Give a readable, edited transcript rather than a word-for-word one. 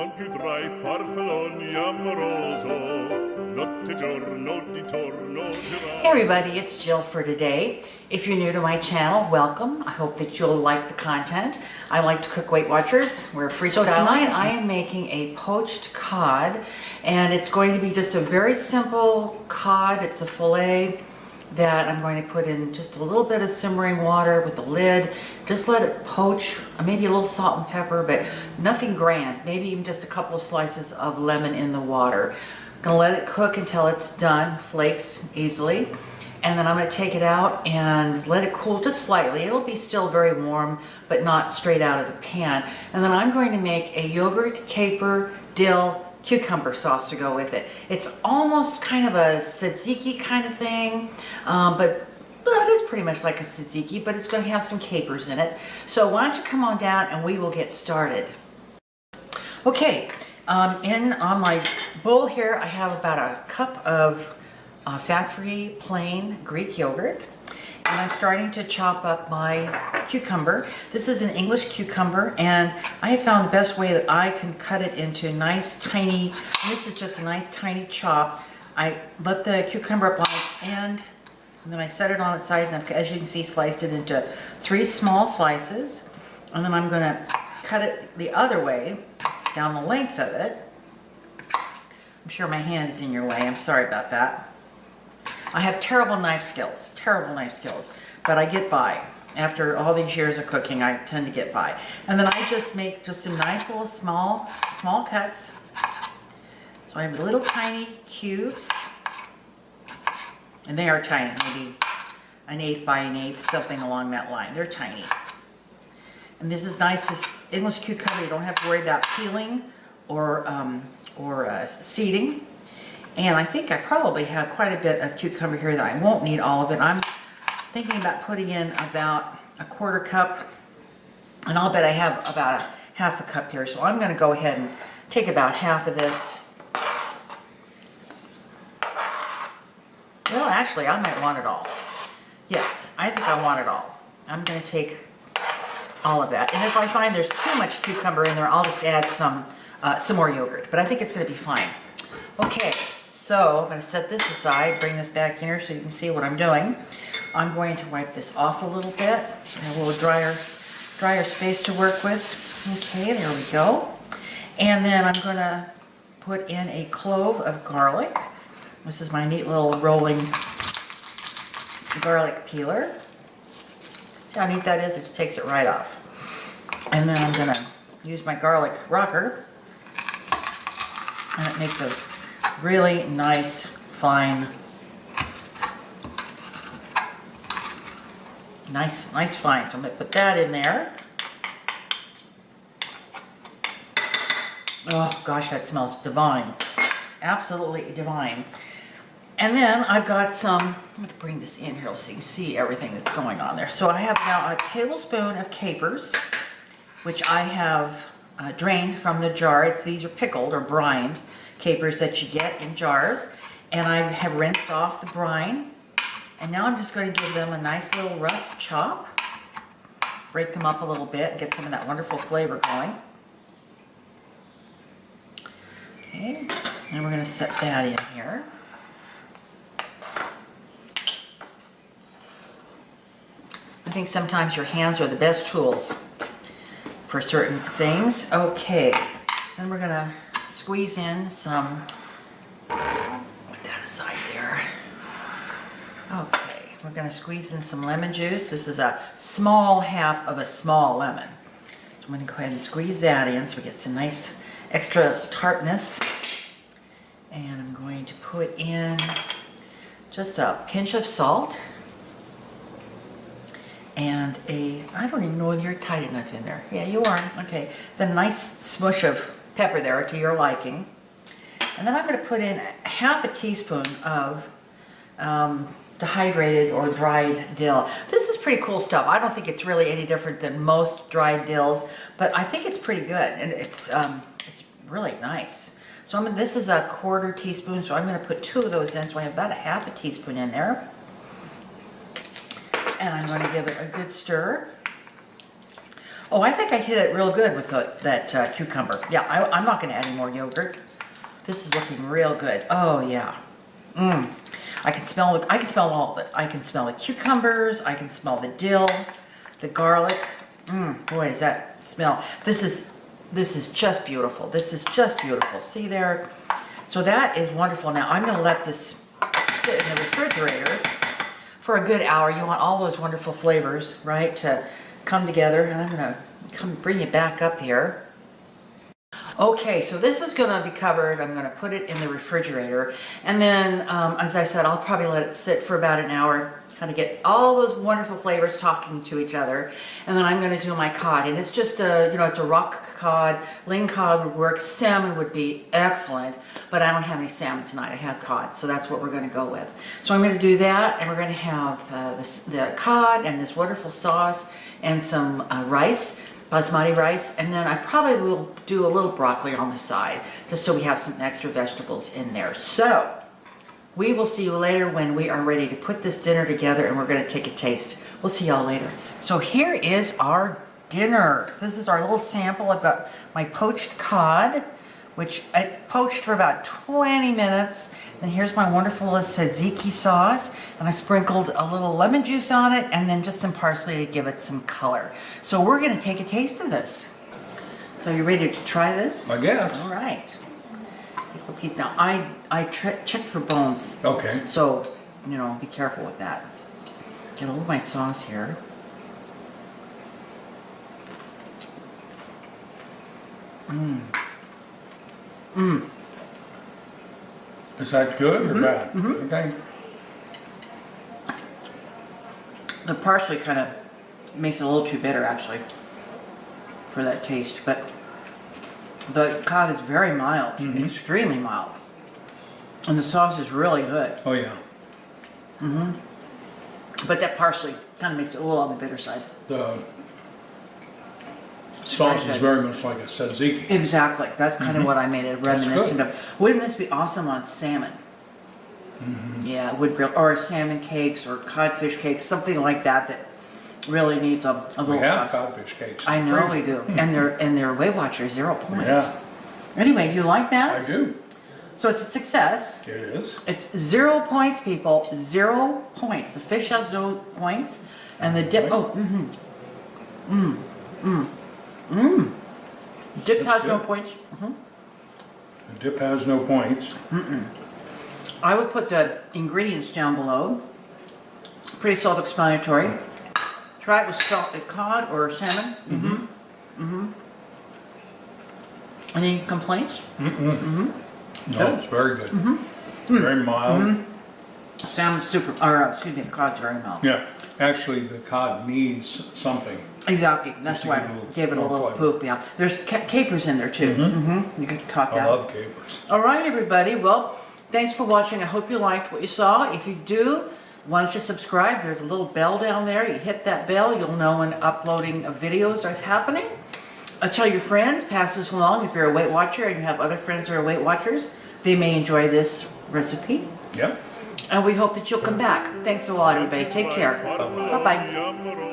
non più tra I farfalloni amoroso, notte giorno di torno Hey everybody, it's Jill for today. If you're new to my channel, welcome. I hope that you'll like the content. I like to cook Weight Watchers. We're freestyle. So tonight I am making a poached cod, and it's going to be just a very simple cod. It's a fillet that I'm going to put in just a little bit of simmering water with the lid. Just let it poach, maybe a little salt and pepper, but nothing grand. Maybe even just a couple of slices of lemon in the water. Gonna let it cook until it's done, flakes easily. And then I'm gonna take it out and let it cool just slightly. It'll be still very warm, but not straight out of the pan. And then I'm going to make a yogurt, caper, dill, cucumber sauce to go with it. It's almost kind of a tzatziki kind of thing, but it is pretty much like a tzatziki, but it's going to have some capers in it. So why don't you come on down and we will get started. Okay, on my bowl here I have about a cup of fat-free plain Greek yogurt. And I'm starting to chop up my cucumber. This is an English cucumber, and I have found the best way that I can cut it into nice tiny, this is just a nice tiny chop. I let the cucumber up on its end, and then I set it on its side, and I've, as you can see, sliced it into 3 small slices. And then I'm going to cut it the other way, down the length of it. I'm sure my hand is in your way, I'm sorry about that. I have terrible knife skills, but I get by. After all these years of cooking, I tend to get by. And then I just make just some nice little small cuts. So I have little tiny cubes, and they are tiny, maybe 1/8 by 1/8, something along that line. They're tiny. And this is nice, this English cucumber, you don't have to worry about peeling or seeding. And I think I probably have quite a bit of cucumber here that I won't need all of it. I'm thinking about putting in about a 1/4 cup, and I'll bet I have about 1/2 cup here. So I'm going to go ahead and take about half of this. Well, actually, I might want it all. Yes, I think I want it all. I'm going to take all of that. And if I find there's too much cucumber in there, I'll just add some more yogurt. But I think it's going to be fine. Okay. So I'm going to set this aside, bring this back in here so you can see what I'm doing. I'm going to wipe this off a little bit, and a little drier space to work with. Okay, there we go. And then I'm going to put in a clove of garlic. This is my neat little rolling garlic peeler. See how neat that is? It just takes it right off. And then I'm going to use my garlic rocker, and it makes a really nice, fine, nice fine. So I'm going to put that in there. Oh gosh, that smells divine. Absolutely divine. And then I've got some, I'm going to bring this in here so you can see everything that's going on there. So I have now a tablespoon of capers, which I have drained from the jar. These are pickled or brined capers that you get in jars, and I have rinsed off the brine, and now I'm just going to give them a nice little rough chop, break them up a little bit, get some of that wonderful flavor going. Okay, and we're going to set that in here. I think sometimes your hands are the best tools for certain things. Okay, then we're going to squeeze in some, put that aside there. Okay, we're going to squeeze in some lemon juice. This is a small half of a small lemon. So I'm going to go ahead and squeeze that in so we get some nice extra tartness. And I'm going to put in just a pinch of salt. And I don't even know whether you're tight enough in there. Yeah, you are. Okay, then a nice smush of pepper there to your liking. And then I'm going to put in 1/2 teaspoon of dehydrated or dried dill. This is pretty cool stuff. I don't think it's really any different than most dried dills, but I think it's pretty good, and it's really nice. So this is a 1/4 teaspoon, so I'm going to put 2 of those in, so I have about a 1/2 teaspoon in there. And I'm going to give it a good stir. Oh, I think I hit it real good with that cucumber. Yeah, I'm not gonna add any more yogurt. This is looking real good. Oh yeah. I can smell all of it. I can smell the cucumbers, I can smell the dill, the garlic. Boy, does that smell. This is just beautiful. This is just beautiful. See there? So that is wonderful. Now I'm gonna let this sit in the refrigerator for a good hour. You want all those wonderful flavors, right, to come together. And I'm gonna bring it back up here. Okay, so this is gonna be covered. I'm gonna put it in the refrigerator. And then, as I said, I'll probably let it sit for about an hour, kind of get all those wonderful flavors talking to each other. And then I'm gonna do my cod. And it's just it's a rock cod. Ling cod would work. Salmon would be excellent, but I don't have any salmon tonight. I have cod, so that's what we're gonna go with. So I'm gonna do that, and we're gonna have the cod and this wonderful sauce and some rice. Basmati rice, and then I probably will do a little broccoli on the side, just so we have some extra vegetables in there. So, we will see you later when we are ready to put this dinner together, and we're gonna take a taste. We'll see y'all later. So here is our dinner. This is our little sample. I've got my poached cod, which I poached for about 20 minutes. And here's my wonderful tzatziki sauce. And I sprinkled a little lemon juice on it and then just some parsley to give it some color. So we're gonna take a taste of this. So you ready to try this? I guess. All right. Now I checked for bones. Okay. So, be careful with that. Get a little of my sauce here. Is that good or bad? Okay. The parsley kind of makes it a little too bitter, actually, for that taste. But the cod is very mild, extremely mild, and the sauce is really good. Oh yeah. But that parsley kind of makes it a little on the bitter side. The sauce is very much like a tzatziki. Exactly. That's kind of what I made it reminiscent of. Wouldn't this be awesome on salmon? Yeah, wood grill or salmon cakes or codfish cakes, something like that that really needs a little We have sauce. codfish cakes. I know we do, and they're Weight Watchers 0 points. Yeah. Anyway, do you like that? I do. So it's a success. It is. It's 0 points, people. 0 points. The fish has no points, and the dip. Dip has no good. points. The dip has no points. I would put the ingredients down below. Pretty self-explanatory. Try it with salted cod or salmon. Any complaints? No, Good. it's very good. Very mild. Salmon's super, or excuse me, the cod's very mild. Yeah. Actually, the cod needs something. Exactly. That's Just to why give it a I little gave it a more little flavor. poop. Yeah. There's capers in there too. You get caught I that. love capers. All right, everybody. Well, thanks for watching. I hope you liked what you saw. If you do, why don't you subscribe? There's a little bell down there. You hit that bell, you'll know when uploading of videos is happening. Tell your friends, pass this along. If you're a Weight Watcher and you have other friends who are Weight Watchers, they may enjoy this recipe. Yep. And we hope that you'll come back. Thanks a lot, everybody. Take care. Bye-bye. Amoroso.